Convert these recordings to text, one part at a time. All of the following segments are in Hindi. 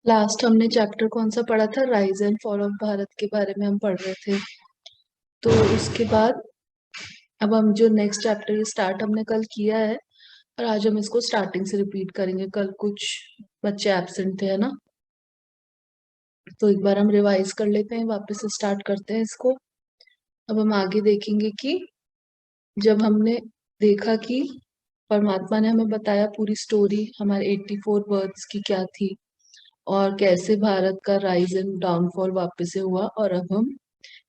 लास्ट हमने चैप्टर कौन सा पढ़ा था? Rise and fall of Bharat के बारे में हम पढ़ रहे थे। तो उसके बाद अब हम जो नेक्स्ट चैप्टर स्टार्ट हमने कल किया है और आज हम इसको स्टार्टिंग से रिपीट करेंगे। कल कुछ बच्चे एब्सेंट थे, है ना? तो एक बार हम रिवाइज कर लेते हैं, वापस से स्टार्ट करते हैं इसको। अब हम आगे देखेंगे कि जब हमने देखा कि परमात्मा ने हमें बताया पूरी स्टोरी हमारे 84 वर्ड्स की क्या थी और कैसे भारत का राइज एंड डाउनफॉल वापस से हुआ, और अब हम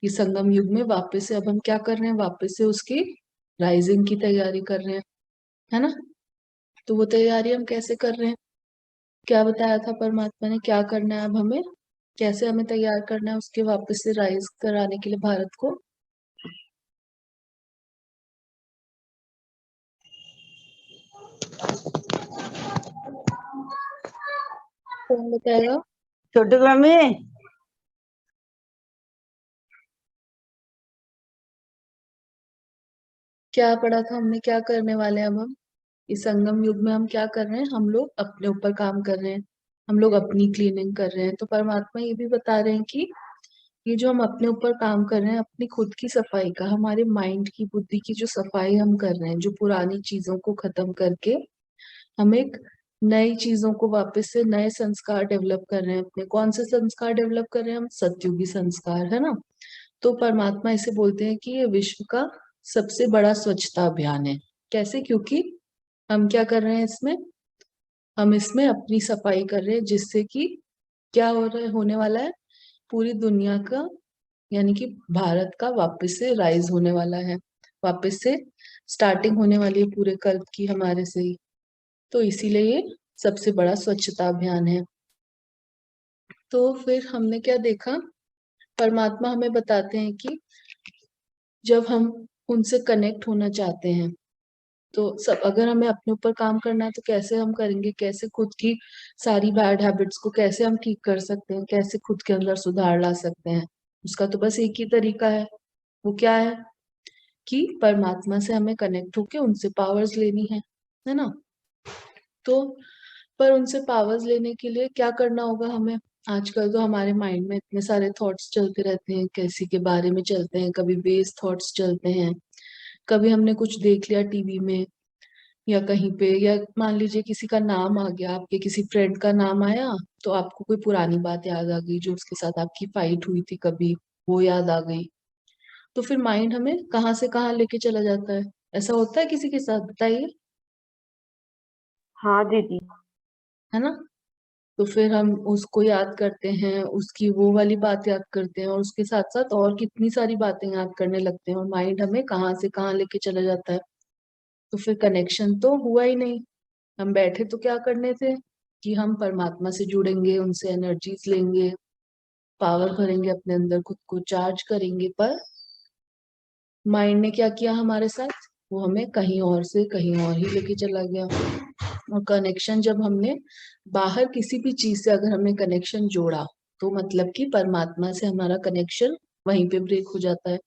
ये संगम युग में वापस से अब हम क्या कर रहे हैं, वापस से उसकी राइजिंग की तैयारी कर रहे हैं, है ना? तो वो तैयारी हम कैसे कर रहे हैं? क्या बताया था परमात्मा ने, क्या करना है अब हमें, कैसे हमें तैयार करना है उसके वापस से राइज कराने के लिए भारत को? कौन बताएगा? छोटू मम्मी। क्या पढ़ा था हमने, क्या करने वाले हैं अब हम इस संगम युग में? हम क्या कर रहे हैं? हम लोग अपने ऊपर काम कर रहे हैं, हम लोग अपनी क्लीनिंग कर रहे हैं। तो परमात्मा ये भी बता रहे हैं कि ये जो हम अपने ऊपर काम कर रहे हैं, अपनी खुद की सफाई का, हमारे माइंड की, बुद्धि की जो सफाई हम कर रहे हैं, जो पुरानी चीजों को खत्म करके हम एक नई चीजों को वापस से नए संस्कार डेवलप कर रहे हैं अपने। कौन से संस्कार डेवलप कर रहे हैं हम? सतयुगी संस्कार, है ना? तो परमात्मा इसे बोलते हैं कि ये विश्व का सबसे बड़ा स्वच्छता अभियान है। कैसे? क्योंकि हम क्या कर रहे हैं इसमें, हम इसमें अपनी सफाई कर रहे हैं, जिससे कि क्या हो रहा है, होने वाला है, पूरी दुनिया का, यानी कि भारत का वापस से राइज होने वाला है, वापस से स्टार्टिंग होने वाली है पूरे कल्प की हमारे से ही। तो इसीलिए ये सबसे बड़ा स्वच्छता अभियान है। तो फिर हमने क्या देखा, परमात्मा हमें बताते हैं कि जब हम उनसे कनेक्ट होना चाहते हैं, तो सब अगर हमें अपने ऊपर काम करना है तो कैसे हम करेंगे, कैसे खुद की सारी बैड हैबिट्स को कैसे हम ठीक कर सकते हैं, कैसे खुद के अंदर सुधार ला सकते हैं? उसका तो बस एक ही तरीका है। वो क्या है? कि परमात्मा से हमें कनेक्ट होके उनसे पावर्स लेनी है ना? तो पर उनसे पावर्स लेने के लिए क्या करना होगा हमें? आजकल तो हमारे माइंड में इतने सारे थॉट्स चलते रहते हैं, किसी के बारे में चलते हैं, कभी बेस थॉट्स चलते हैं, कभी हमने कुछ देख लिया टीवी में या कहीं पे, या मान लीजिए किसी का नाम आ गया, आपके किसी फ्रेंड का नाम आया, तो आपको कोई पुरानी बात याद आ गई, जो उसके साथ आपकी फाइट हुई थी कभी, वो याद आ गई। तो फिर माइंड हमें कहाँ से कहाँ लेके चला जाता है। ऐसा होता है किसी के साथ? बताइए। हाँ दीदी। है ना? तो फिर हम उसको याद करते हैं, उसकी वो वाली बात याद करते हैं, और उसके साथ साथ और कितनी सारी बातें याद करने लगते हैं, और माइंड हमें कहाँ से कहाँ लेके चला जाता है। तो फिर कनेक्शन तो हुआ ही नहीं। हम बैठे तो क्या करने थे कि हम परमात्मा से जुड़ेंगे, उनसे एनर्जीज लेंगे, पावर भरेंगे अपने अंदर, खुद को चार्ज करेंगे, पर माइंड ने क्या किया हमारे साथ? वो हमें कहीं और से कहीं और ही लेके चला गया। और कनेक्शन जब हमने बाहर किसी भी चीज से अगर हमने कनेक्शन जोड़ा, तो मतलब कि परमात्मा से हमारा कनेक्शन वहीं पे ब्रेक हो जाता है।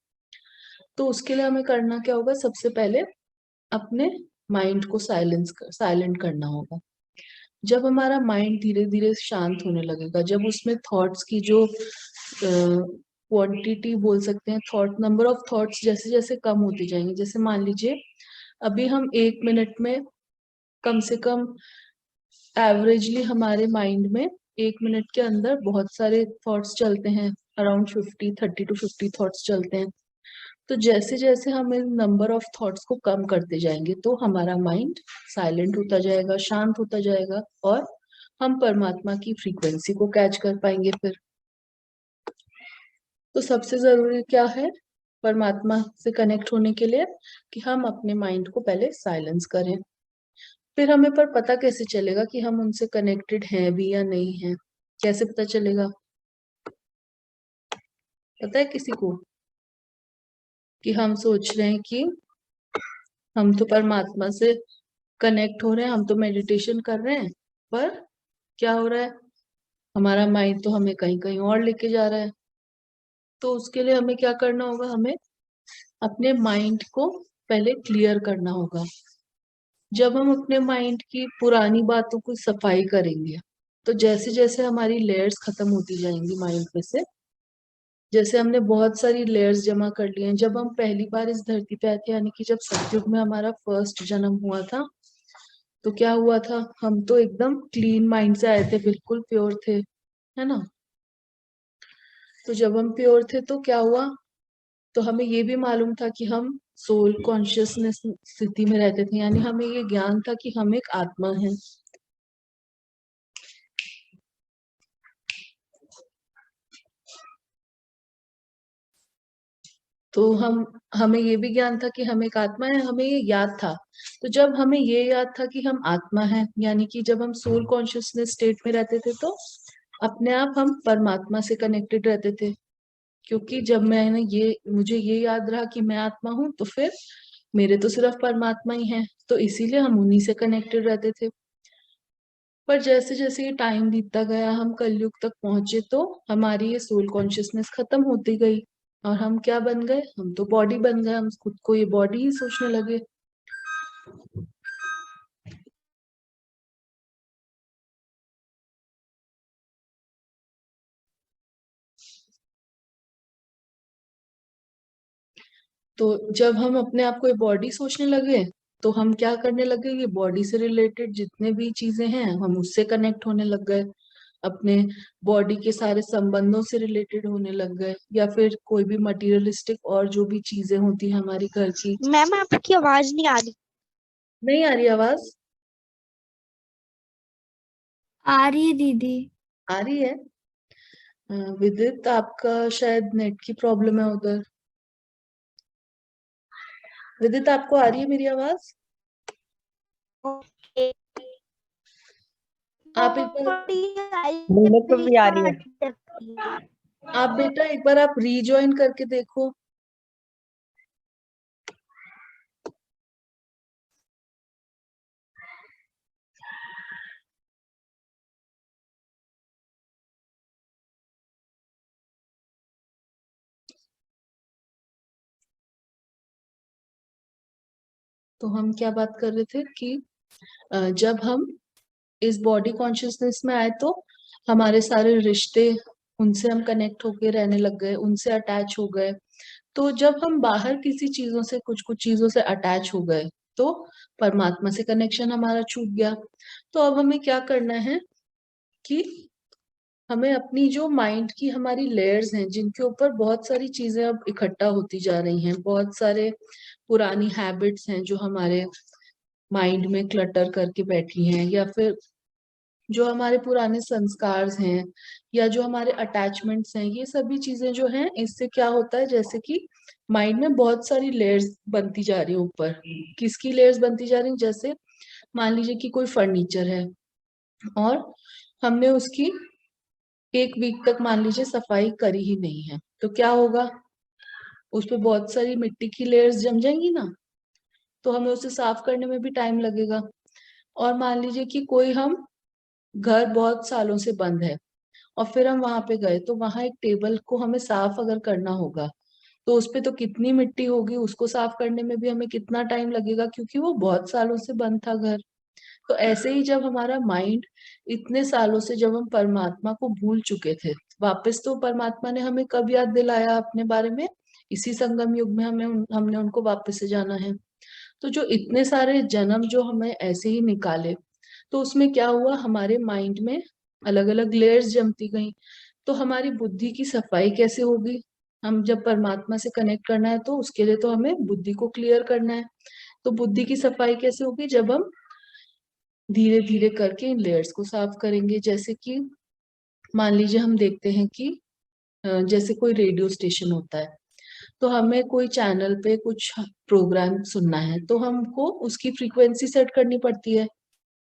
तो उसके लिए हमें करना क्या होगा? सबसे पहले अपने माइंड को साइलेंट करना होगा। जब हमारा माइंड धीरे धीरे शांत होने लगेगा, जब उसमें थॉट्स की जो क्वांटिटी बोल सकते हैं, थॉट, नंबर ऑफ थॉट्स जैसे जैसे कम होती जाएंगे, जैसे मान लीजिए अभी हम 1 मिनट में कम से कम एवरेजली हमारे माइंड में 1 मिनट के अंदर बहुत सारे थॉट्स चलते हैं, अराउंड 30 to 50 थॉट्स चलते हैं। तो जैसे जैसे हम इन नंबर ऑफ थॉट्स को कम करते जाएंगे, तो हमारा माइंड साइलेंट होता जाएगा, शांत होता जाएगा, और हम परमात्मा की फ्रीक्वेंसी को कैच कर पाएंगे फिर। तो सबसे जरूरी क्या है परमात्मा से कनेक्ट होने के लिए? कि हम अपने माइंड को पहले साइलेंस करें। फिर हमें पर पता कैसे चलेगा कि हम उनसे कनेक्टेड हैं भी या नहीं है? कैसे पता चलेगा? पता है किसी को? कि हम सोच रहे हैं कि हम तो परमात्मा से कनेक्ट हो रहे हैं, हम तो मेडिटेशन कर रहे हैं, पर क्या हो रहा है, हमारा माइंड तो हमें कहीं कहीं और लेके जा रहा है। तो उसके लिए हमें क्या करना होगा? हमें अपने माइंड को पहले क्लियर करना होगा। जब हम अपने माइंड की पुरानी बातों को सफाई करेंगे, तो जैसे जैसे हमारी लेयर्स खत्म होती जाएंगी माइंड में से, जैसे हमने बहुत सारी लेयर्स जमा कर ली हैं, जब हम पहली बार इस धरती पे आए थे, यानी कि जब सतयुग में हमारा फर्स्ट जन्म हुआ था, तो क्या हुआ था, हम तो एकदम क्लीन माइंड से आए थे, बिल्कुल प्योर थे, है ना। तो जब हम प्योर थे तो क्या हुआ, तो हमें ये भी मालूम था कि हम सोल कॉन्शियसनेस स्थिति में रहते थे, यानी हमें ये ज्ञान था कि हम एक आत्मा हैं। तो हमें ये भी ज्ञान था कि हम एक आत्मा है, हमें ये याद था। तो जब हमें ये याद था कि हम आत्मा हैं, यानी कि जब हम सोल कॉन्शियसनेस स्टेट में रहते थे, तो अपने आप हम परमात्मा से कनेक्टेड रहते थे। क्योंकि जब मैंने मुझे ये याद रहा कि मैं आत्मा हूं, तो फिर मेरे तो सिर्फ परमात्मा ही हैं, तो इसीलिए हम उन्हीं से कनेक्टेड रहते थे। पर जैसे जैसे ये टाइम बीतता गया, हम कलयुग तक पहुंचे, तो हमारी ये सोल कॉन्शियसनेस खत्म होती गई, और हम क्या बन गए, हम तो बॉडी बन गए, हम खुद को ये बॉडी ही सोचने लगे। तो जब हम अपने आप को ये बॉडी सोचने लगे, तो हम क्या करने लगे, ये बॉडी से रिलेटेड जितने भी चीजें हैं, हम उससे कनेक्ट होने लग गए, अपने बॉडी के सारे संबंधों से रिलेटेड होने लग गए, या फिर कोई भी मटेरियलिस्टिक और जो भी चीजें होती है हमारी घर की। मैम आपकी आवाज नहीं आ रही। नहीं आ रही आवाज? आ रही है दीदी। आ रही है। विदित, आपका शायद नेट की प्रॉब्लम है उधर। विदित, आपको आ रही है मेरी आवाज? आप एक बार मुझे तो भी आ रही है। आप बेटा एक बार आप रीजॉइन करके देखो। तो हम क्या बात कर रहे थे कि जब हम इस बॉडी कॉन्शियसनेस में आए, तो हमारे सारे रिश्ते, उनसे हम कनेक्ट होके रहने लग गए, उनसे अटैच हो गए। तो जब हम बाहर किसी चीजों से, कुछ कुछ चीजों से अटैच हो गए, तो परमात्मा से कनेक्शन हमारा छूट गया। तो अब हमें क्या करना है कि हमें अपनी जो माइंड की हमारी लेयर्स हैं, जिनके ऊपर बहुत सारी चीजें अब इकट्ठा होती जा रही हैं, बहुत सारे पुरानी हैबिट्स हैं जो हमारे माइंड में क्लटर करके बैठी हैं, या फिर जो हमारे पुराने संस्कार हैं, या जो हमारे अटैचमेंट्स हैं, ये सभी चीजें जो हैं, इससे क्या होता है, जैसे कि माइंड में बहुत सारी लेयर्स बनती जा रही है ऊपर। किसकी लेयर्स बनती जा रही हैं? जैसे मान लीजिए कि कोई फर्नीचर है, और हमने उसकी 1 वीक तक मान लीजिए सफाई करी ही नहीं है, तो क्या होगा, उस पे बहुत सारी मिट्टी की लेयर्स जम जाएंगी ना, तो हमें उसे साफ करने में भी टाइम लगेगा। और मान लीजिए कि कोई हम घर बहुत सालों से बंद है, और फिर हम वहां पे गए, तो वहां एक टेबल को हमें साफ अगर करना होगा, तो उस पे तो कितनी मिट्टी होगी, उसको साफ करने में भी हमें कितना टाइम लगेगा, क्योंकि वो बहुत सालों से बंद था घर। तो ऐसे ही जब हमारा माइंड, इतने सालों से जब हम परमात्मा को भूल चुके थे, वापस तो परमात्मा ने हमें कब याद दिलाया अपने बारे में, इसी संगम युग में हमने उनको वापस से जाना है। तो जो इतने सारे जन्म जो हमें ऐसे ही निकाले, तो उसमें क्या हुआ, हमारे माइंड में अलग अलग लेयर्स जमती गई। तो हमारी बुद्धि की सफाई कैसे होगी, हम जब परमात्मा से कनेक्ट करना है, तो उसके लिए तो हमें बुद्धि को क्लियर करना है। तो बुद्धि की सफाई कैसे होगी, जब हम धीरे धीरे करके इन लेयर्स को साफ करेंगे। जैसे कि मान लीजिए हम देखते हैं कि जैसे कोई रेडियो स्टेशन होता है, तो हमें कोई चैनल पे कुछ प्रोग्राम सुनना है, तो हमको उसकी फ्रीक्वेंसी सेट करनी पड़ती है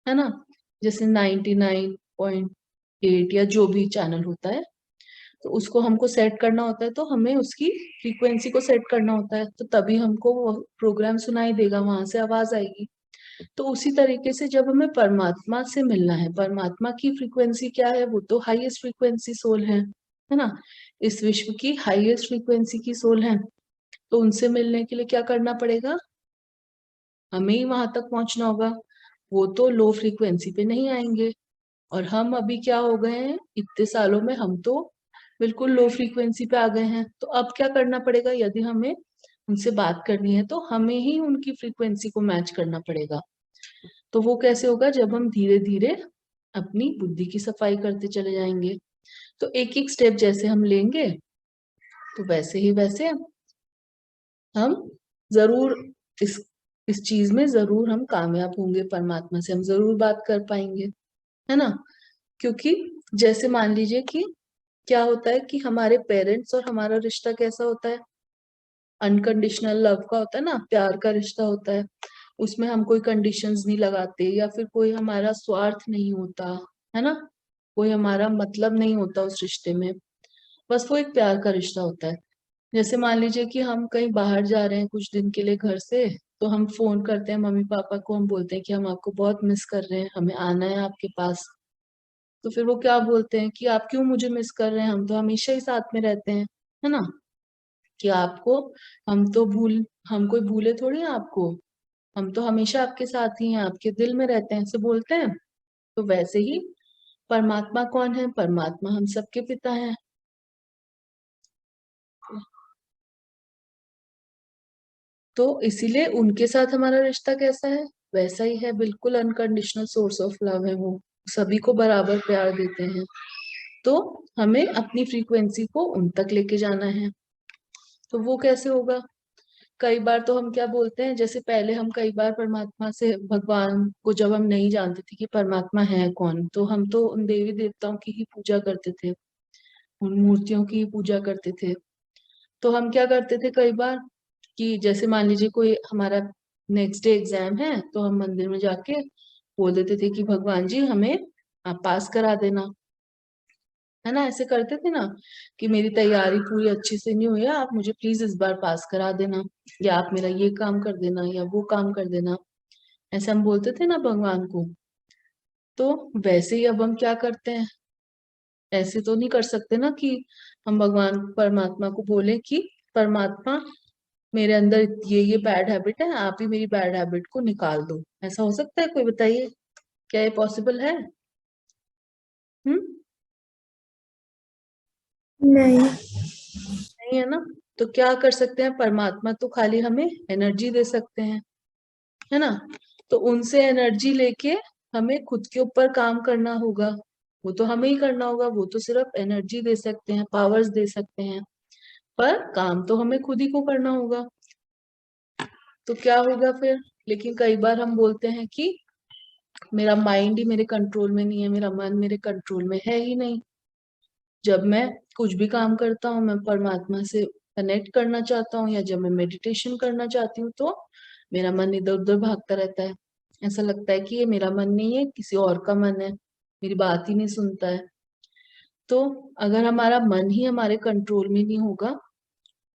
ना। जैसे 99.8 या जो भी चैनल होता है, तो उसको हमको सेट करना होता है, तो हमें उसकी फ्रीक्वेंसी को सेट करना होता है, तो तभी हमको वो प्रोग्राम सुनाई देगा, वहां से आवाज आएगी। तो उसी तरीके से जब हमें परमात्मा से मिलना है, परमात्मा की फ्रीक्वेंसी क्या है, वो तो हाईएस्ट फ्रीक्वेंसी सोल है ना, इस विश्व की हाईएस्ट फ्रीक्वेंसी की सोल है। तो उनसे मिलने के लिए क्या करना पड़ेगा, हमें ही वहां तक पहुंचना होगा, वो तो लो फ्रीक्वेंसी पे नहीं आएंगे। और हम अभी क्या हो गए हैं, इतने सालों में हम तो बिल्कुल लो फ्रीक्वेंसी पे आ गए हैं। तो अब क्या करना पड़ेगा, यदि हमें उनसे बात करनी है तो हमें ही उनकी फ्रीक्वेंसी को मैच करना पड़ेगा। तो वो कैसे होगा, जब हम धीरे धीरे अपनी बुद्धि की सफाई करते चले जाएंगे। तो एक एक स्टेप जैसे हम लेंगे तो वैसे ही वैसे हम जरूर इस इस चीज में जरूर हम कामयाब होंगे, परमात्मा से हम जरूर बात कर पाएंगे, है ना। क्योंकि जैसे मान लीजिए कि क्या होता है कि हमारे पेरेंट्स और हमारा रिश्ता कैसा होता है, अनकंडीशनल लव का होता है ना, प्यार का रिश्ता होता है। उसमें हम कोई कंडीशंस नहीं लगाते, या फिर कोई हमारा स्वार्थ नहीं होता, है ना। कोई हमारा मतलब नहीं होता उस रिश्ते में, बस वो एक प्यार का रिश्ता होता है। जैसे मान लीजिए कि हम कहीं बाहर जा रहे हैं कुछ दिन के लिए घर से, तो हम फोन करते हैं मम्मी पापा को, हम बोलते हैं कि हम आपको बहुत मिस कर रहे हैं, हमें आना है आपके पास। तो फिर वो क्या बोलते हैं कि आप क्यों मुझे मिस कर रहे हैं, हम तो हमेशा ही साथ में रहते हैं, है ना। कि आपको, हम तो हम कोई भूले थोड़ी हैं आपको, हम तो हमेशा आपके साथ ही हैं, आपके दिल में रहते हैं, ऐसे बोलते हैं। तो वैसे ही परमात्मा कौन है, परमात्मा हम सबके पिता हैं। तो इसीलिए उनके साथ हमारा रिश्ता कैसा है, वैसा ही है, बिल्कुल अनकंडीशनल सोर्स ऑफ लव है वो, सभी को बराबर प्यार देते हैं। तो हमें अपनी फ्रीक्वेंसी को उन तक लेके जाना है। तो वो कैसे होगा, कई बार तो हम क्या बोलते हैं, जैसे पहले हम कई बार परमात्मा से, भगवान को जब हम नहीं जानते थे कि परमात्मा है कौन, तो हम तो उन देवी देवताओं की ही पूजा करते थे, उन मूर्तियों की ही पूजा करते थे। तो हम क्या करते थे कई बार कि जैसे मान लीजिए कोई हमारा नेक्स्ट डे एग्जाम है, तो हम मंदिर में जाके बोल देते थे कि भगवान जी हमें आप पास करा देना, है ना। ऐसे करते थे ना कि मेरी तैयारी पूरी अच्छे से नहीं हुई है, आप मुझे प्लीज इस बार पास करा देना, या आप मेरा ये काम कर देना या वो काम कर देना, ऐसे हम बोलते थे ना भगवान को। तो वैसे ही अब हम क्या करते हैं, ऐसे तो नहीं कर सकते ना कि हम भगवान परमात्मा को बोले कि परमात्मा मेरे अंदर ये बैड हैबिट है, आप ही मेरी बैड हैबिट को निकाल दो। ऐसा हो सकता है, कोई बताइए, क्या ये पॉसिबल है? हम्म। नहीं। नहीं है ना। तो क्या कर सकते हैं, परमात्मा तो खाली हमें एनर्जी दे सकते हैं, है ना। तो उनसे एनर्जी लेके हमें खुद के ऊपर काम करना होगा, वो तो हमें ही करना होगा, वो तो सिर्फ एनर्जी दे सकते हैं, पावर्स दे सकते हैं, पर काम तो हमें खुद ही को करना होगा। तो क्या होगा फिर, लेकिन कई बार हम बोलते हैं कि मेरा माइंड ही मेरे कंट्रोल में नहीं है, मेरा मन मेरे कंट्रोल में है ही नहीं। जब मैं कुछ भी काम करता हूँ, मैं परमात्मा से कनेक्ट करना चाहता हूँ, या जब मैं मेडिटेशन करना चाहती हूँ, तो मेरा मन इधर उधर भागता रहता है। ऐसा लगता है कि ये मेरा मन नहीं है, किसी और का मन है, मेरी बात ही नहीं सुनता है। तो अगर हमारा मन ही हमारे कंट्रोल में नहीं होगा,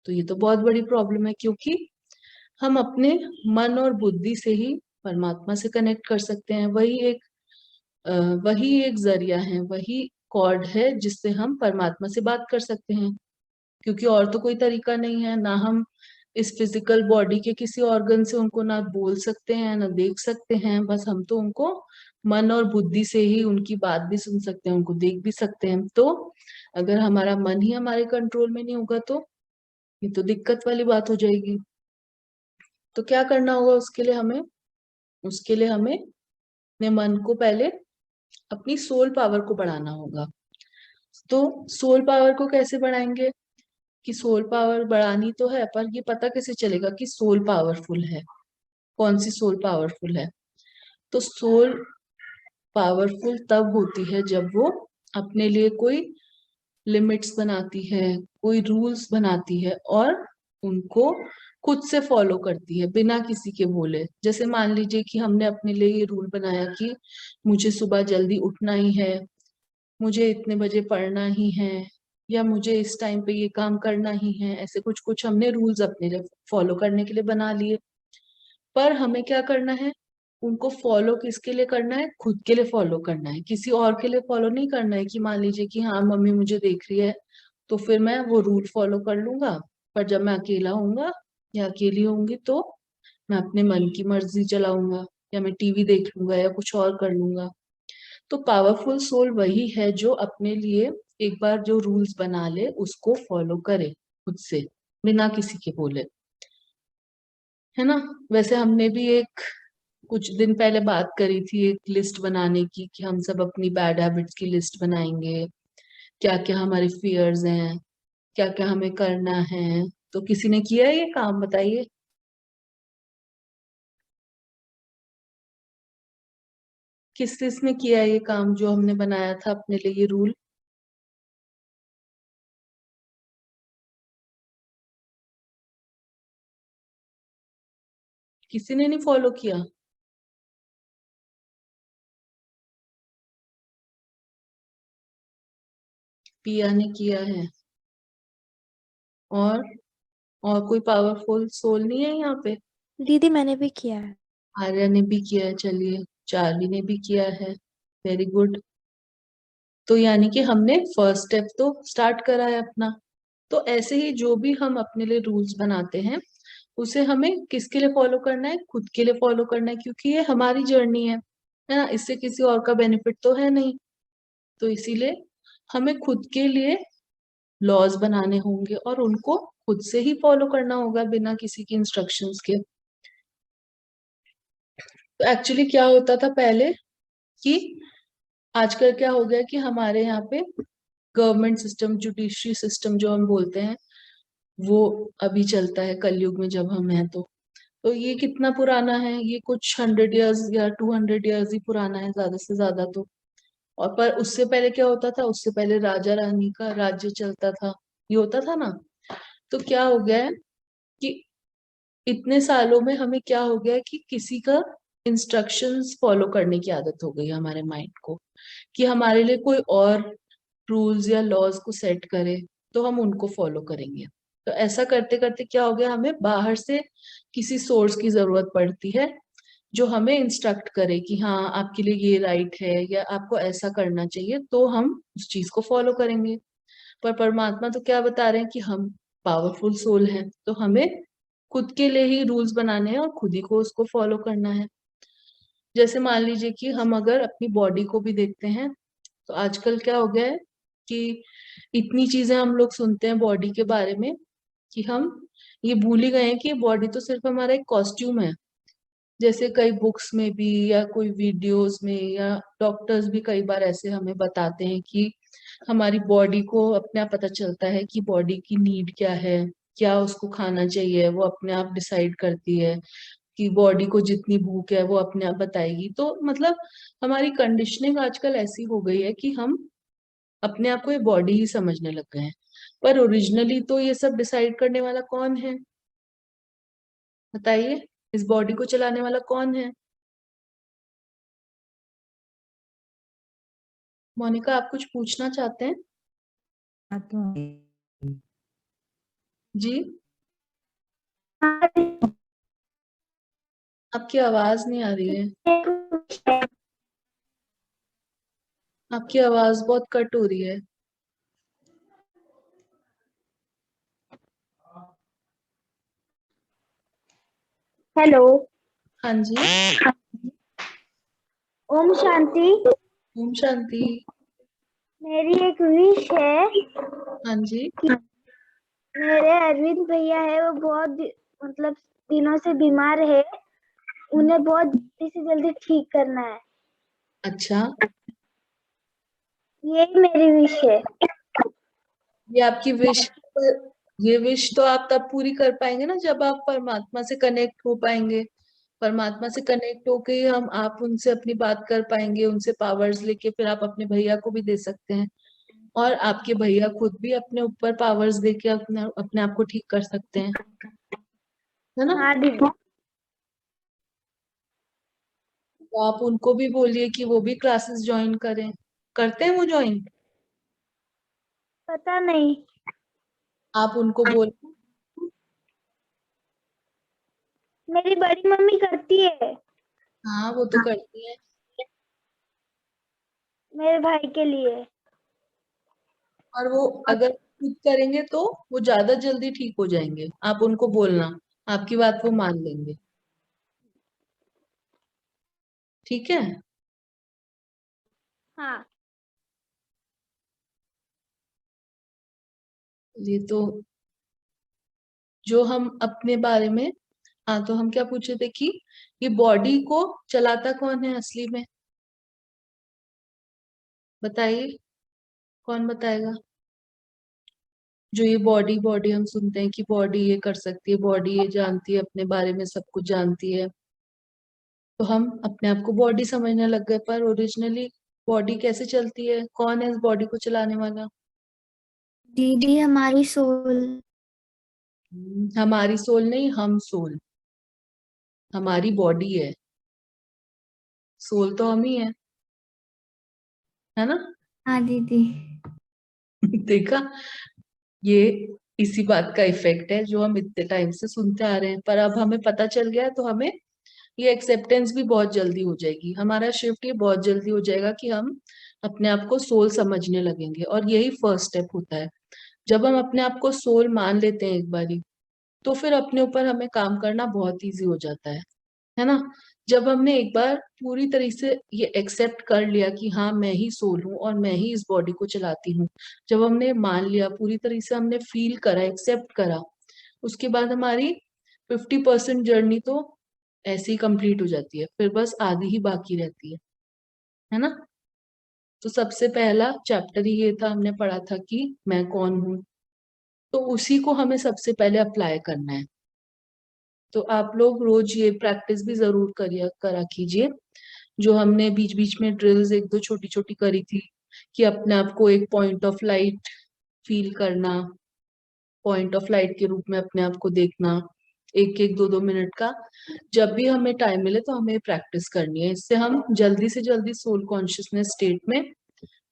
तो ये तो बहुत बड़ी प्रॉब्लम है, क्योंकि हम अपने मन और बुद्धि से ही परमात्मा से कनेक्ट कर सकते हैं। अ, वही एक जरिया है, वही कॉर्ड है जिससे हम परमात्मा से बात कर सकते हैं। क्योंकि और तो कोई तरीका नहीं है, ना हम इस फिजिकल बॉडी के किसी ऑर्गन से उनको ना बोल सकते हैं ना देख सकते हैं, बस हम तो उनको मन और बुद्धि से ही उनकी बात भी सुन सकते हैं, उनको देख भी सकते हैं। तो अगर हमारा मन ही हमारे कंट्रोल में नहीं होगा, तो ये तो दिक्कत वाली बात हो जाएगी। तो क्या करना होगा उसके लिए हमें अपने मन को पहले अपनी सोल पावर को बढ़ाना होगा। तो सोल पावर को कैसे बढ़ाएंगे, कि सोल पावर बढ़ानी तो है, पर ये पता कैसे चलेगा कि सोल पावरफुल है, कौन सी सोल पावरफुल है। तो सोल पावरफुल तब होती है जब वो अपने लिए कोई लिमिट्स बनाती है, कोई रूल्स बनाती है, और उनको खुद से फॉलो करती है बिना किसी के बोले। जैसे मान लीजिए कि हमने अपने लिए ये रूल बनाया कि मुझे सुबह जल्दी उठना ही है, मुझे इतने बजे पढ़ना ही है, या मुझे इस टाइम पे ये काम करना ही है, ऐसे कुछ कुछ हमने रूल्स अपने लिए फॉलो करने के लिए बना लिए। पर हमें क्या करना है, उनको फॉलो किसके लिए करना है, खुद के लिए फॉलो करना है, किसी और के लिए फॉलो नहीं करना है। कि मान लीजिए कि हाँ मम्मी मुझे देख रही है, तो फिर मैं वो रूल फॉलो कर लूंगा, पर जब मैं अकेला होऊंगा या अकेली होंगी, तो मैं अपने मन की मर्जी चलाऊंगा, या मैं टीवी देख लूंगा या कुछ और कर लूंगा। तो पावरफुल सोल वही है जो अपने लिए एक बार जो रूल्स बना ले उसको फॉलो करे खुद से, बिना किसी के बोले, है ना। वैसे हमने भी एक कुछ दिन पहले बात करी थी एक लिस्ट बनाने की, कि हम सब अपनी बैड हैबिट्स की लिस्ट बनाएंगे, क्या क्या हमारे फियर्स हैं, क्या क्या हमें करना है। तो किसी ने किया है ये काम, बताइए। किसने किया है ये काम जो हमने बनाया था अपने लिए ये रूल? किसी ने नहीं फॉलो किया? पिया ने किया है। और और कोई पावरफुल सोल नहीं है यहाँ पे? दीदी मैंने भी किया है। आर्या ने भी किया है, चलिए चार्ली ने भी किया है, वेरी गुड। तो यानी कि हमने फर्स्ट स्टेप तो स्टार्ट करा है अपना। तो ऐसे ही जो भी हम अपने लिए रूल्स बनाते हैं उसे हमें किसके लिए फॉलो करना है, खुद के लिए फॉलो करना है, क्योंकि ये हमारी जर्नी है ना, इससे किसी और का बेनिफिट तो है नहीं। तो इसीलिए हमें खुद के लिए लॉज बनाने होंगे और उनको खुद से ही फॉलो करना होगा बिना किसी की इंस्ट्रक्शंस के। तो एक्चुअली क्या होता था पहले कि आजकल क्या हो गया कि हमारे यहाँ पे गवर्नमेंट सिस्टम, जुडिशरी सिस्टम जो हम बोलते हैं, वो अभी चलता है कलयुग में जब हम हैं। तो ये कितना पुराना है, ये कुछ 100 इयर्स या 200 इयर्स ही पुराना है ज्यादा से ज्यादा तो। और पर उससे पहले क्या होता था, उससे पहले राजा रानी का राज्य चलता था, ये होता था ना। तो क्या हो गया है कि इतने सालों में हमें क्या हो गया है कि किसी का इंस्ट्रक्शंस फॉलो करने की आदत हो गई है हमारे माइंड को, कि हमारे लिए कोई और रूल्स या लॉज को सेट करे तो हम उनको फॉलो करेंगे। तो ऐसा करते करते क्या हो गया, हमें बाहर से किसी सोर्स की जरूरत पड़ती है जो हमें इंस्ट्रक्ट करे कि हाँ आपके लिए ये राइट है या आपको ऐसा करना चाहिए, तो हम उस चीज को फॉलो करेंगे। पर परमात्मा तो क्या बता रहे हैं कि हम पावरफुल सोल हैं, तो हमें खुद के लिए ही रूल्स बनाने हैं और खुद ही को उसको फॉलो करना है। जैसे मान लीजिए कि हम अगर अपनी बॉडी को भी देखते हैं, तो आजकल क्या हो गया है कि इतनी चीजें हम लोग सुनते हैं बॉडी के बारे में कि हम ये भूल ही गए हैं कि बॉडी तो सिर्फ हमारा एक कॉस्ट्यूम है। जैसे कई बुक्स में भी या कोई वीडियोस में या डॉक्टर्स भी कई बार ऐसे हमें बताते हैं कि हमारी बॉडी को अपने आप पता चलता है कि बॉडी की नीड क्या है, क्या उसको खाना चाहिए, वो अपने आप डिसाइड करती है कि बॉडी को जितनी भूख है वो अपने आप बताएगी। तो मतलब हमारी कंडीशनिंग आजकल ऐसी हो गई है कि हम अपने आप को ये बॉडी ही समझने लग गए हैं। पर ओरिजिनली तो ये सब डिसाइड करने वाला कौन है, बताइए। इस बॉडी को चलाने वाला कौन है? मोनिका, आप कुछ पूछना चाहते हैं? जी, आपकी आवाज नहीं आ रही है, आपकी आवाज बहुत कट हो रही है। हेलो। हाँ जी। ओम शांति। ओम शांति। मेरी एक विश है। हाँ जी। मेरे अरविंद भैया है, वो बहुत मतलब दिनों से बीमार है। उन्हें बहुत जल्दी से जल्दी ठीक करना है। अच्छा, यही मेरी विश है। ये आपकी विश, पर ये विश तो आप तब पूरी कर पाएंगे ना जब आप परमात्मा से कनेक्ट हो पाएंगे। परमात्मा से कनेक्ट होके ही हम आप उनसे अपनी बात कर पाएंगे, उनसे पावर्स लेके फिर आप अपने भैया को भी दे सकते हैं। और आपके भैया खुद भी अपने ऊपर पावर्स देके अपने अपने आप को ठीक कर सकते हैं, है ना। हाँ दीदी। तो आप उनको भी बोलिए कि वो भी क्लासेस ज्वाइन करें। करते हैं वो ज्वाइन? पता नहीं। आप उनको बोल। मेरी बड़ी मम्मी करती है हाँ वो तो करती है। मेरे भाई के लिए। और वो अगर खुद करेंगे तो वो ज्यादा जल्दी ठीक हो जाएंगे, आप उनको बोलना, आपकी बात वो मान लेंगे। ठीक है। हाँ। ये तो जो हम अपने बारे में, हाँ तो हम क्या पूछे थे कि ये बॉडी को चलाता कौन है असली में, बताइए, कौन बताएगा। जो ये बॉडी बॉडी हम सुनते हैं कि बॉडी ये कर सकती है, बॉडी ये जानती है, अपने बारे में सब कुछ जानती है, तो हम अपने आप को बॉडी समझने लग गए, पर ओरिजिनली बॉडी कैसे चलती है, कौन है इस बॉडी को चलाने वाला। दीदी हमारी सोल। हमारी सोल नहीं, हम सोल, हमारी बॉडी है, सोल तो हम ही है ना। हाँ दीदी। देखा, ये इसी बात का इफेक्ट है जो हम इतने टाइम से सुनते आ रहे हैं, पर अब हमें पता चल गया तो हमें ये एक्सेप्टेंस भी बहुत जल्दी हो जाएगी, हमारा शिफ्ट ये बहुत जल्दी हो जाएगा कि हम अपने आप को सोल समझने लगेंगे, और यही फर्स्ट स्टेप होता है। जब हम अपने आप को सोल मान लेते हैं एक बारी, तो फिर अपने ऊपर हमें काम करना बहुत इजी हो जाता है ना। जब हमने एक बार पूरी तरह से ये एक्सेप्ट कर लिया कि हाँ मैं ही सोल हूँ और मैं ही इस बॉडी को चलाती हूँ, जब हमने मान लिया पूरी तरह से, हमने फील करा, एक्सेप्ट करा, उसके बाद हमारी 50% जर्नी तो ऐसे ही कंप्लीट हो जाती है, फिर बस आधी ही बाकी रहती है ना। तो सबसे पहला चैप्टर ही ये था, हमने पढ़ा था कि मैं कौन हूँ, तो उसी को हमें सबसे पहले अप्लाई करना है। तो आप लोग रोज ये प्रैक्टिस भी जरूर करा कीजिए, जो हमने बीच बीच में ड्रिल्स एक दो छोटी छोटी करी थी, कि अपने आप को एक पॉइंट ऑफ लाइट फील करना, पॉइंट ऑफ लाइट के रूप में अपने आप को देखना, एक एक दो दो मिनट का, जब भी हमें टाइम मिले तो हमें प्रैक्टिस करनी है। इससे हम जल्दी से जल्दी सोल कॉन्शियसनेस स्टेट में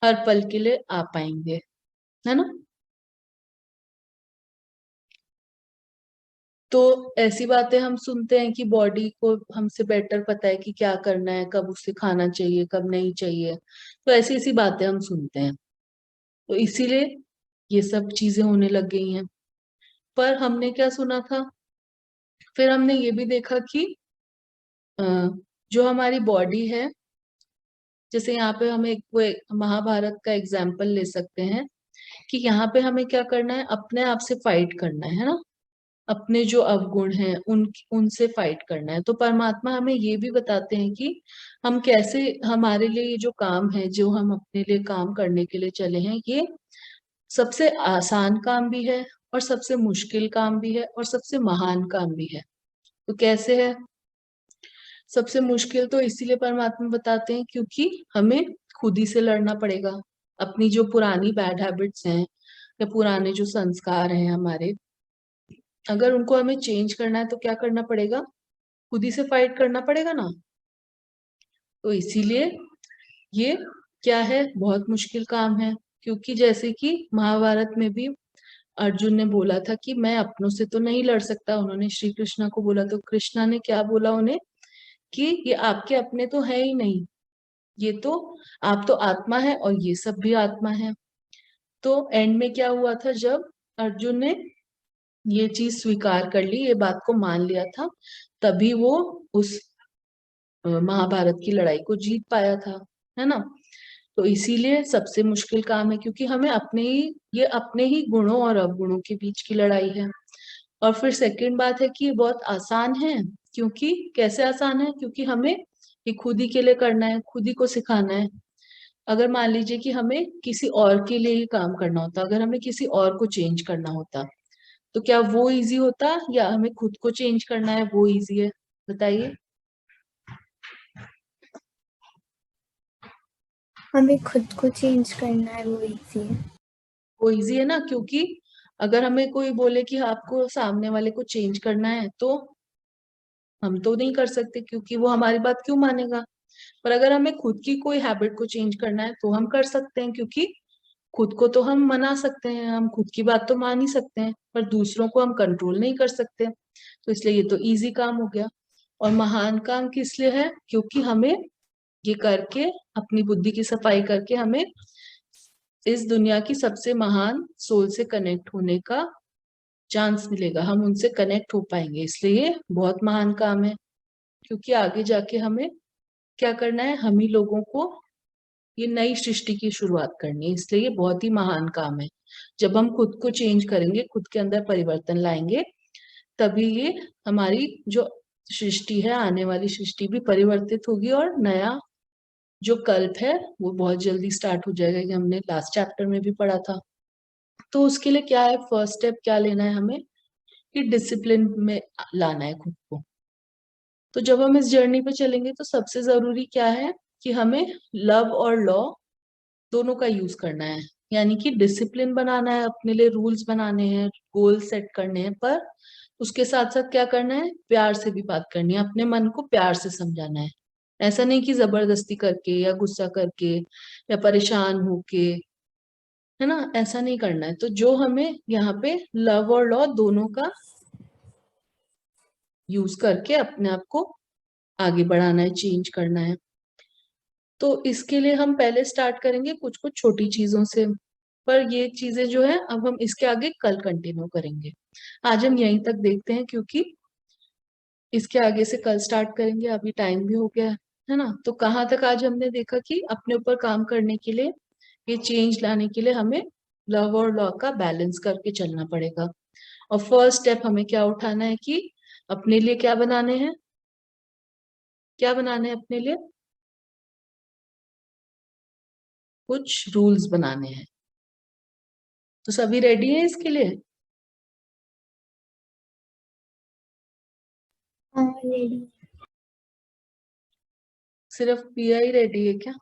हर पल के लिए आ पाएंगे, है ना। तो ऐसी बातें हम सुनते हैं कि बॉडी को हमसे बेटर पता है कि क्या करना है, कब उसे खाना चाहिए, कब नहीं चाहिए, तो ऐसी ऐसी बातें हम सुनते हैं, तो इसीलिए ये सब चीजें होने लग गई हैं। पर हमने क्या सुना था, फिर हमने ये भी देखा कि अ, जो हमारी बॉडी है, जैसे यहाँ पे हम एक महाभारत का एग्जाम्पल ले सकते हैं, कि यहाँ पे हमें क्या करना है, अपने आप से फाइट करना है ना, अपने जो अवगुण हैं उनसे फाइट करना है। तो परमात्मा हमें ये भी बताते हैं कि हम कैसे, हमारे लिए ये जो काम है, जो हम अपने लिए काम करने के लिए चले हैं, ये सबसे आसान काम भी है, और सबसे मुश्किल काम भी है, और सबसे महान काम भी है। तो कैसे है, सबसे मुश्किल तो इसीलिए परमात्मा बताते हैं क्योंकि हमें खुद ही से लड़ना पड़ेगा, अपनी जो पुरानी बैड हैबिट्स हैं या पुराने जो संस्कार हैं हमारे, अगर उनको हमें चेंज करना है तो क्या करना पड़ेगा, खुद ही से फाइट करना पड़ेगा ना। तो इसीलिए ये क्या है, बहुत मुश्किल काम है, क्योंकि जैसे कि महाभारत में भी अर्जुन ने बोला था कि मैं अपनों से तो नहीं लड़ सकता, उन्होंने श्री कृष्णा को बोला, तो कृष्णा ने क्या बोला उन्हें कि ये आपके अपने तो है ही नहीं, ये तो, आप तो आत्मा है और ये सब भी आत्मा है। तो एंड में क्या हुआ था, जब अर्जुन ने ये चीज स्वीकार कर ली, ये बात को मान लिया था, तभी वो उस महाभारत की लड़ाई को जीत पाया था, है ना। तो इसीलिए सबसे मुश्किल काम है, क्योंकि हमें अपने ही गुणों और अवगुणों के बीच की लड़ाई है। और फिर सेकंड बात है कि ये बहुत आसान है, क्योंकि कैसे आसान है, क्योंकि हमें ये खुद ही के लिए करना है, खुद ही को सिखाना है। अगर मान लीजिए कि हमें किसी और के लिए ही काम करना होता, अगर हमें किसी और को चेंज करना होता, तो क्या वो इजी होता, या हमें खुद को चेंज करना है वो इजी है, बताइए। हमें खुद को चेंज करना है, वो इजी है। वो इजी है ना, क्योंकि अगर हमें कोई बोले कि आपको सामने वाले को चेंज करना है, तो हम तो नहीं कर सकते, क्योंकि वो हमारी बात क्यों मानेगा। पर अगर हमें खुद की कोई हैबिट को चेंज करना है तो हम कर सकते हैं, क्योंकि खुद को तो हम मना सकते हैं, हम खुद की बात तो मान ही सकते हैं, पर दूसरों को हम कंट्रोल नहीं कर सकते। तो इसलिए ये तो इजी काम हो गया। और महान काम किस लिए है, क्योंकि हमें ये करके, अपनी बुद्धि की सफाई करके, हमें इस दुनिया की सबसे महान सोल से कनेक्ट होने का चांस मिलेगा, हम उनसे कनेक्ट हो पाएंगे, इसलिए ये बहुत महान काम है। क्योंकि आगे जाके हमें क्या करना है, हम ही लोगों को ये नई सृष्टि की शुरुआत करनी है, इसलिए ये बहुत ही महान काम है। जब हम खुद को चेंज करेंगे, खुद के अंदर परिवर्तन लाएंगे, तभी ये हमारी जो सृष्टि है, आने वाली सृष्टि भी परिवर्तित होगी और नया जो कल्प है वो बहुत जल्दी स्टार्ट हो जाएगा। ये हमने लास्ट चैप्टर में भी पढ़ा था। तो उसके लिए क्या है, फर्स्ट स्टेप क्या लेना है हमें, कि डिसिप्लिन में लाना है खुद को। तो जब हम इस जर्नी पे चलेंगे तो सबसे जरूरी क्या है कि हमें लव और लॉ दोनों का यूज करना है। यानी कि डिसिप्लिन बनाना है, अपने लिए रूल्स बनाने हैं, गोल सेट करने हैं, पर उसके साथ साथ क्या करना है, प्यार से भी बात करनी है, अपने मन को प्यार से समझाना है। ऐसा नहीं कि जबरदस्ती करके या गुस्सा करके या परेशान होके, है ना, ऐसा नहीं करना है। तो जो हमें यहाँ पे लव और लॉ दोनों का यूज करके अपने आप को आगे बढ़ाना है, चेंज करना है। तो इसके लिए हम पहले स्टार्ट करेंगे कुछ कुछ छोटी चीजों से, पर ये चीजें जो है अब हम इसके आगे कल कंटिन्यू करेंगे। आज हम यहीं तक देखते हैं, क्योंकि इसके आगे से कल स्टार्ट करेंगे, अभी टाइम भी हो गया है ना। तो कहाँ तक आज हमने देखा कि अपने ऊपर काम करने के लिए, ये चेंज लाने के लिए हमें लव और लॉ का बैलेंस करके चलना पड़ेगा। और फर्स्ट स्टेप हमें क्या उठाना है कि अपने लिए क्या बनाने हैं, क्या बनाने हैं अपने लिए, कुछ रूल्स बनाने हैं। तो सभी रेडी है इसके लिए? हाँ रेडी। सिर्फ पिया ही रेडी है क्या?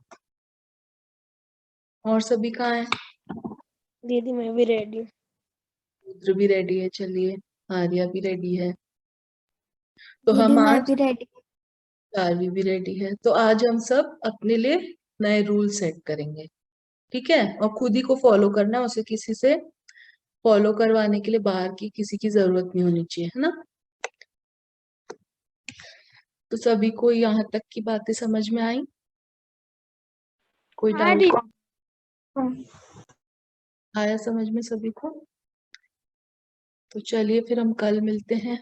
और सभी कहाँ है? दीदी मैं भी रेडी हूँ। रुद्र भी रेडी है, चलिए। आर्या भी रेडी है। तो दीदी हम मैं आज, भी रेडी। चारवी भी रेडी है। तो आज हम सब अपने लिए नए रूल सेट करेंगे, ठीक है? और खुद ही को फॉलो करना है, उसे किसी से फॉलो करवाने के लिए बाहर की किसी की जरूरत नहीं होनी चाहिए, है ना। तो सभी को यहाँ तक की बातें समझ में आई? कोई हाँ डाउट दीदी। हाँ। आया समझ में सभी को? तो चलिए फिर हम कल मिलते हैं।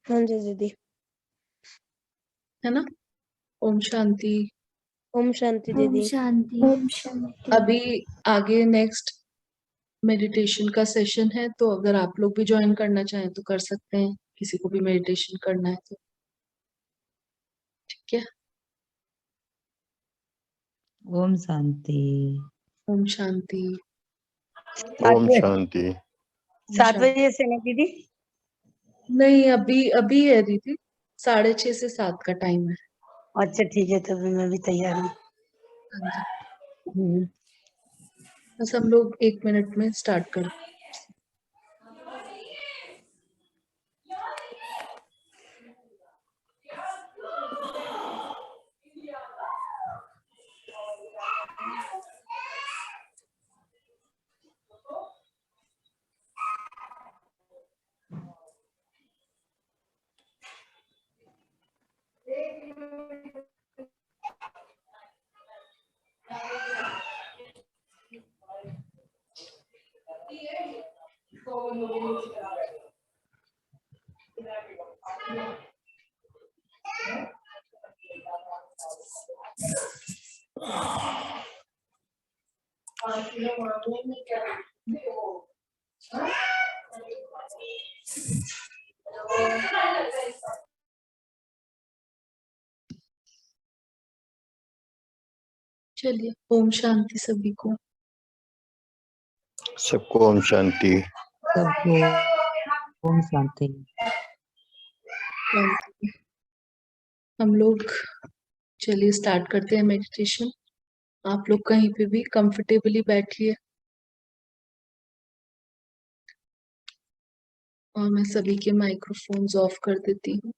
हाँ जी दीदी। है ना। ओम शांति। ओम शांति ओम दीदी। शांति। ओम शांति। अभी आगे नेक्स्ट मेडिटेशन का सेशन है, तो अगर आप लोग भी ज्वाइन करना चाहें तो कर सकते हैं, किसी को भी मेडिटेशन करना है तो, ठीक है। ओम शांति। ओम शांति। ओम शांति। ओम 7 शांति। बजे से ना दीदी? नहीं, अभी अभी है दीदी, 6:30 से 7 का टाइम है। अच्छा ठीक है, तभी मैं भी तैयार हूँ। हाँ जी। बस हम लोग 1 मिनट में स्टार्ट कर। चलिए, ओम शांति सभी को। सबको ओम शांति। सबको ओम शांति। शांति। हम लोग चलिए स्टार्ट करते हैं मेडिटेशन। आप लोग कहीं पे भी कंफर्टेबली बैठिए, और मैं सभी के माइक्रोफोन्स ऑफ कर देती हूँ।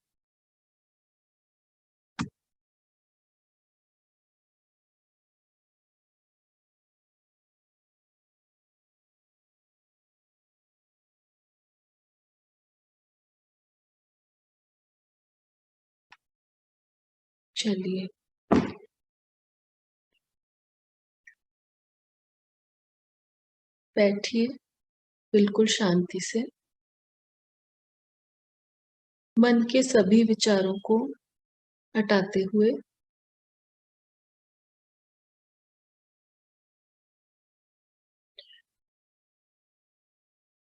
चलिए, बैठिए बिल्कुल शांति से। मन के सभी विचारों को हटाते हुए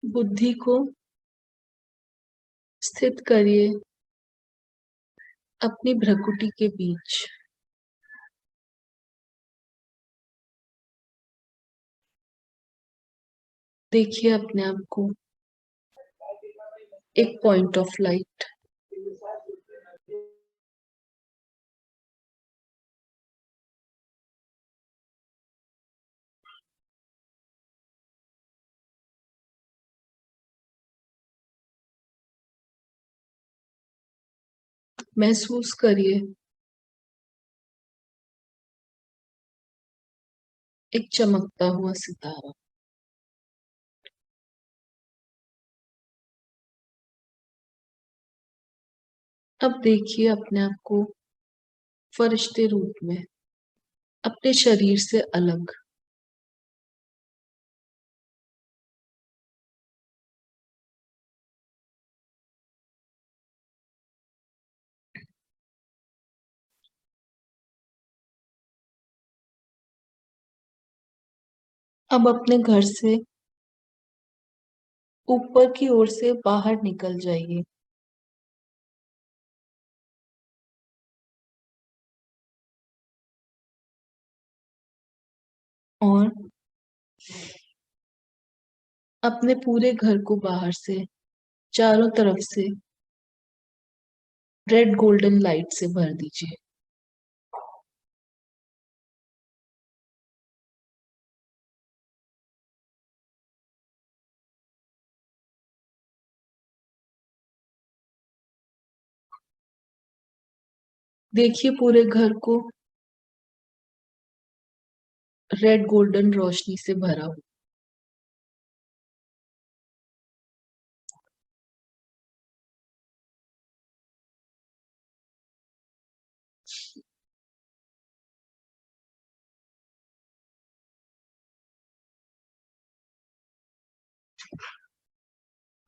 बुद्धि को स्थित करिए अपनी भ्रुकुटी के बीच। देखिए अपने आप को एक पॉइंट ऑफ लाइट। महसूस करिए एक चमकता हुआ सितारा। अब देखिए अपने आप को फरिश्ते रूप में अपने शरीर से अलग। अब अपने घर से ऊपर की ओर से बाहर निकल जाइए और अपने पूरे घर को बाहर से चारों तरफ से रेड गोल्डन लाइट से भर दीजिए। देखिए पूरे घर को रेड गोल्डन रोशनी से भरा हुआ।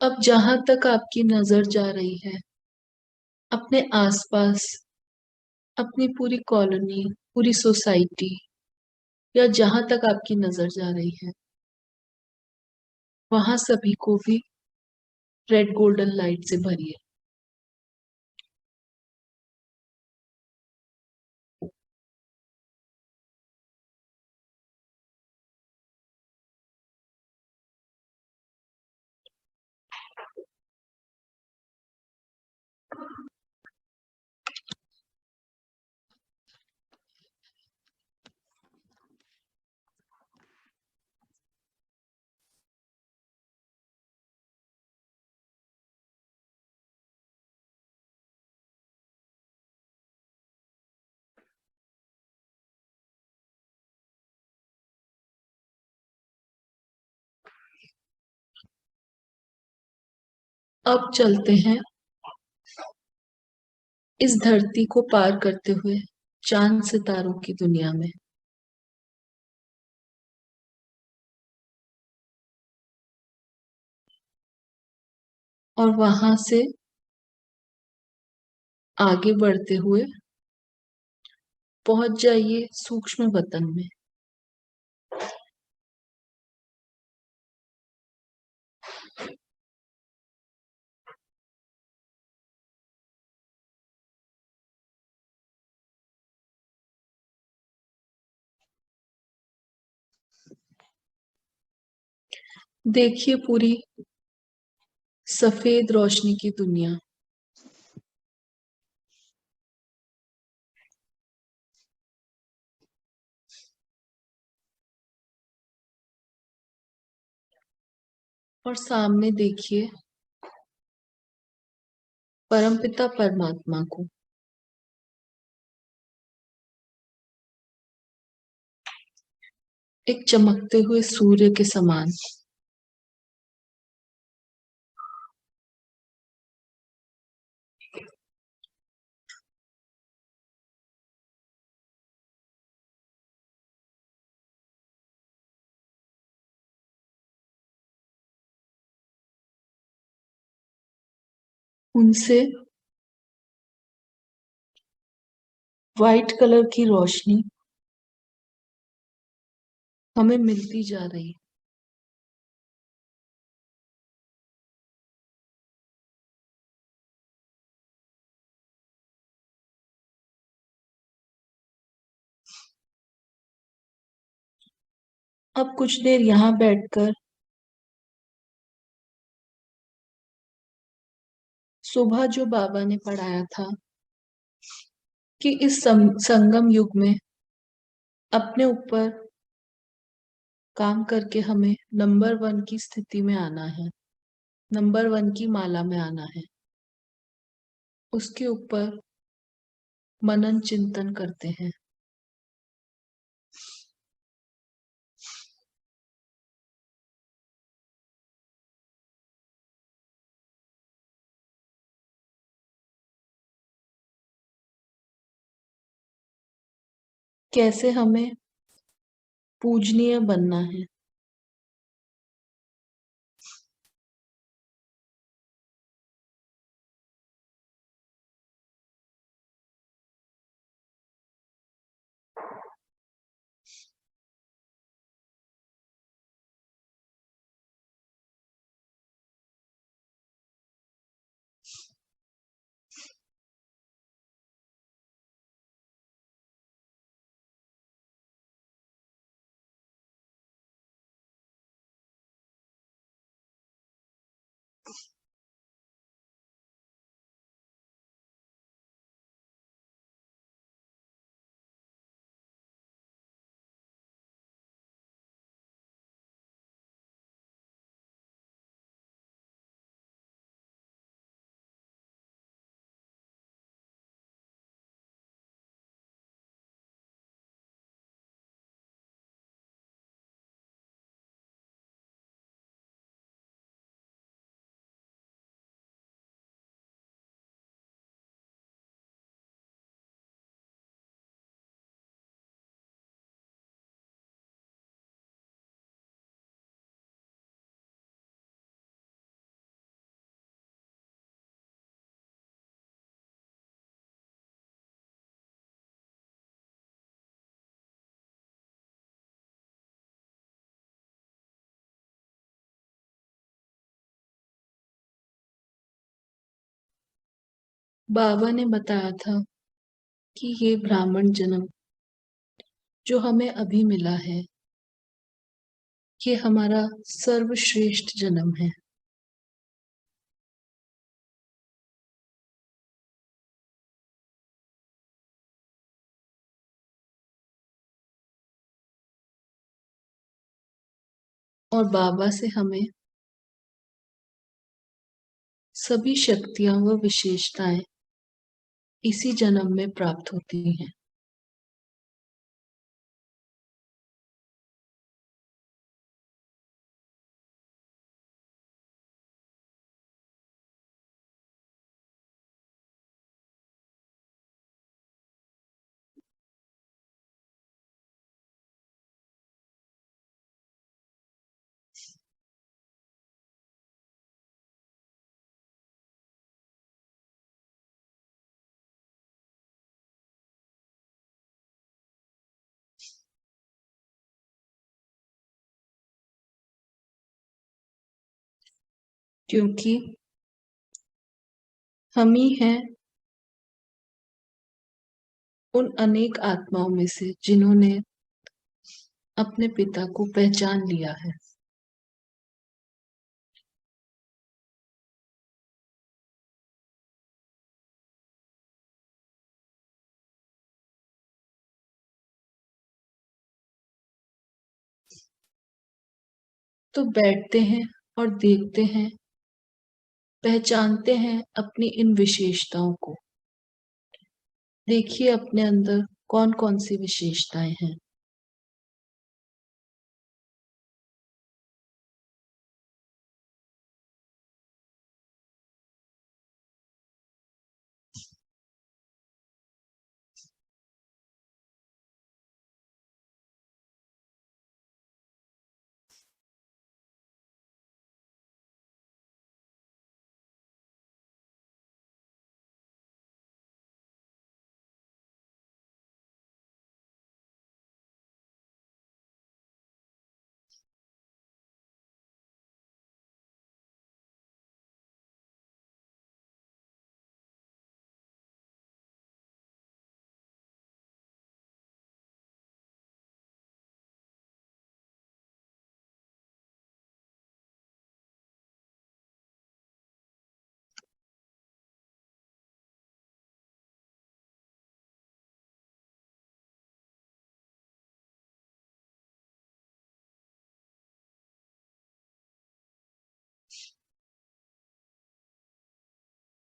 अब जहां तक आपकी नजर जा रही है अपने आसपास, अपनी पूरी कॉलोनी, पूरी सोसाइटी या जहां तक आपकी नजर जा रही है वहां सभी को भी रेड गोल्डन लाइट से भरिए। अब चलते हैं इस धरती को पार करते हुए चांद सितारों की दुनिया में। और वहां से आगे बढ़ते हुए पहुंच जाइए सूक्ष्म वतन में। देखिए पूरी सफेद रोशनी की दुनिया। और सामने देखिए परमपिता परमात्मा को। एक चमकते हुए सूर्य के समान। उनसे वाइट कलर की रोशनी हमें मिलती जा रही है। अब कुछ देर यहाँ बैठकर सुबह जो बाबा ने पढ़ाया था कि इस संगम युग में अपने ऊपर काम करके हमें नंबर 1 की स्थिति में आना है, नंबर 1 की माला में आना है, उसके ऊपर मनन चिंतन करते हैं। कैसे हमें पूजनीय बनना है। बाबा ने बताया था कि ये ब्राह्मण जन्म जो हमें अभी मिला है, ये हमारा सर्वश्रेष्ठ जन्म है। और बाबा से हमें सभी शक्तियां व विशेषताएं इसी जन्म में प्राप्त होती हैं। क्योंकि हम ही हैं उन अनेक आत्माओं में से जिन्होंने अपने पिता को पहचान लिया है। तो बैठते हैं और देखते हैं, पहचानते हैं अपनी इन विशेषताओं को। देखिए अपने अंदर कौन कौन सी विशेषताएं हैं।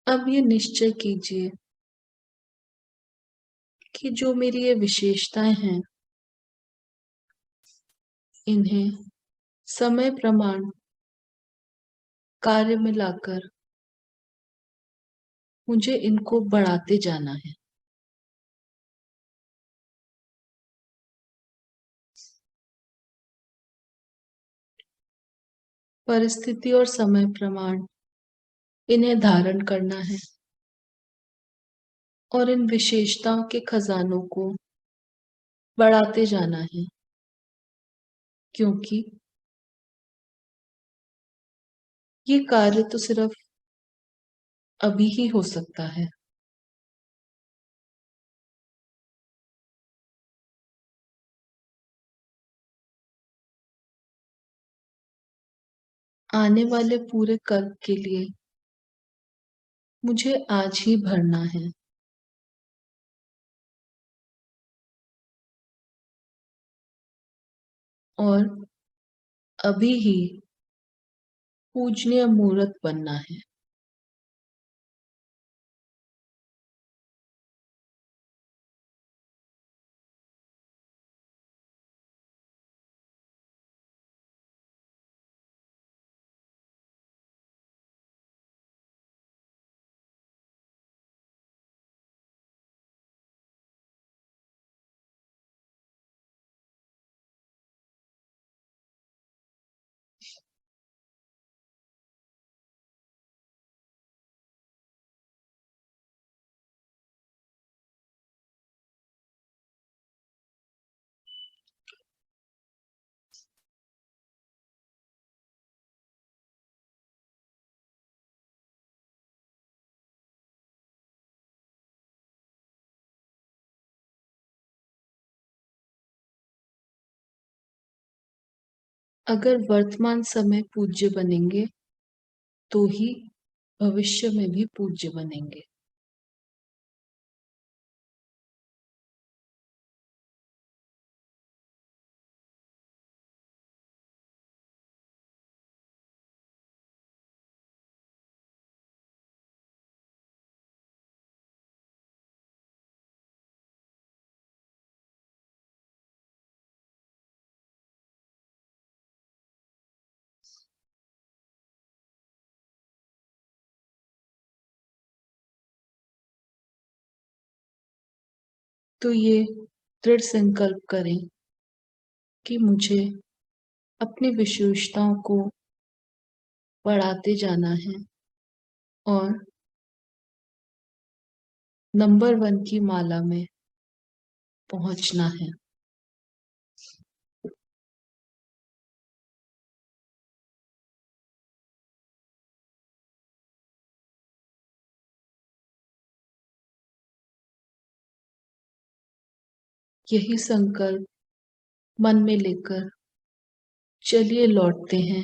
अब ये निश्चय कीजिए कि जो मेरी ये विशेषताएं हैं, इन्हें समय प्रमाण कार्य में लाकर मुझे इनको बढ़ाते जाना है। परिस्थिति और समय प्रमाण इन्हें धारण करना है और इन विशेषताओं के खजानों को बढ़ाते जाना है, क्योंकि ये कार्य तो सिर्फ अभी ही हो सकता है। आने वाले पूरे कल्प के लिए मुझे आज ही भरना है। और अभी ही पूजनीय मूर्त बनना है। अगर वर्तमान समय पूज्य बनेंगे तो ही भविष्य में भी पूज्य बनेंगे। तो ये दृढ़ संकल्प करें कि मुझे अपनी विशेषताओं को बढ़ाते जाना है और नंबर 1 की माला में पहुंचना है। यही संकल्प मन में लेकर चलिए लौटते हैं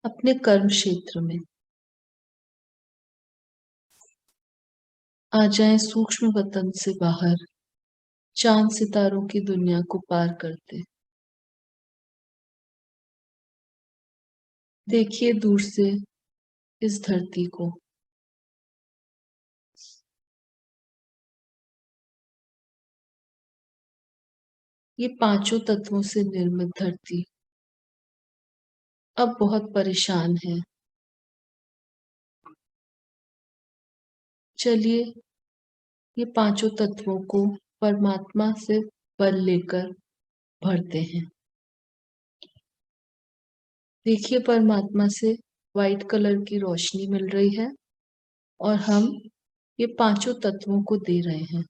अपने कर्म क्षेत्र में। आ जाएं सूक्ष्म वतन से बाहर, चांद सितारों की दुनिया को पार करते। देखिए दूर से इस धरती को। ये पांचों तत्वों से निर्मित धरती अब बहुत परेशान है। चलिए ये पांचों तत्वों को परमात्मा से बल लेकर भरते हैं। देखिए परमात्मा से वाइट कलर की रोशनी मिल रही है और हम ये पांचों तत्वों को दे रहे हैं।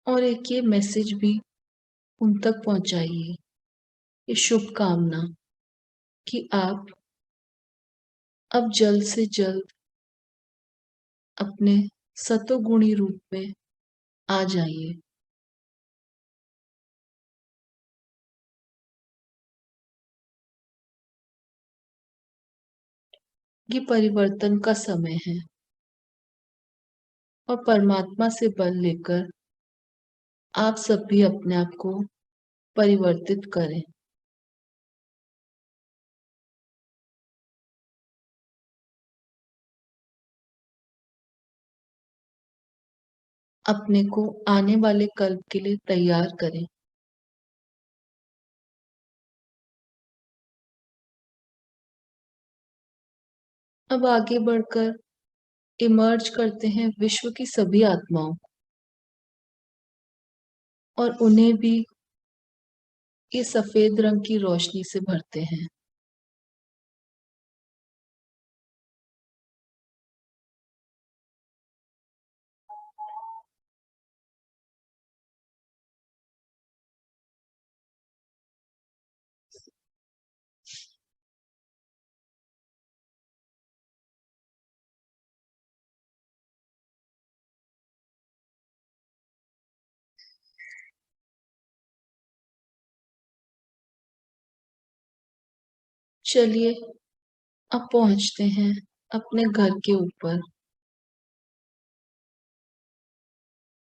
और एक ये मैसेज भी उन तक पहुंचाइए, ये शुभकामना कि आप अब जल्द से जल्द अपने सतोगुणी रूप में आ जाइए। ये परिवर्तन का समय है और परमात्मा से बल लेकर आप सब भी अपने आप को परिवर्तित करें। अपने को आने वाले कल के लिए तैयार करें। अब आगे बढ़कर इमर्ज करते हैं विश्व की सभी आत्माओं और उन्हें भी ये सफेद रंग की रोशनी से भरते हैं। चलिए अब पहुंचते हैं अपने घर के ऊपर।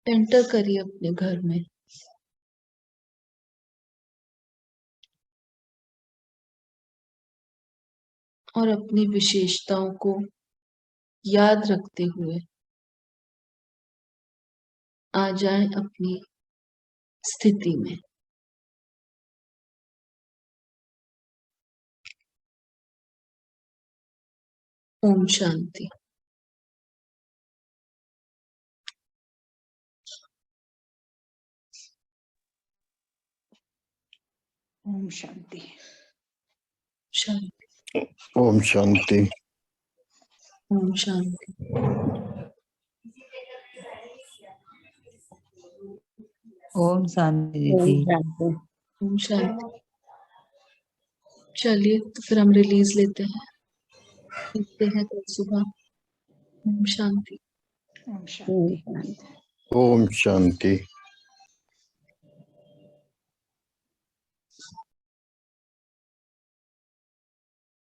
एंटर करिए अपने घर में। और अपनी विशेषताओं को याद रखते हुए आ जाएं अपनी स्थिति में। ओम शांति। ओम शांति। शांति। ओम शांति। ओम शांति। ओम शांति दीदी। ओम शांति। चलिए तो फिर हम रिलीज लेते हैं, मिलते हैं कल सुबह। ओम शांति। ओम शांति। ओम शांति।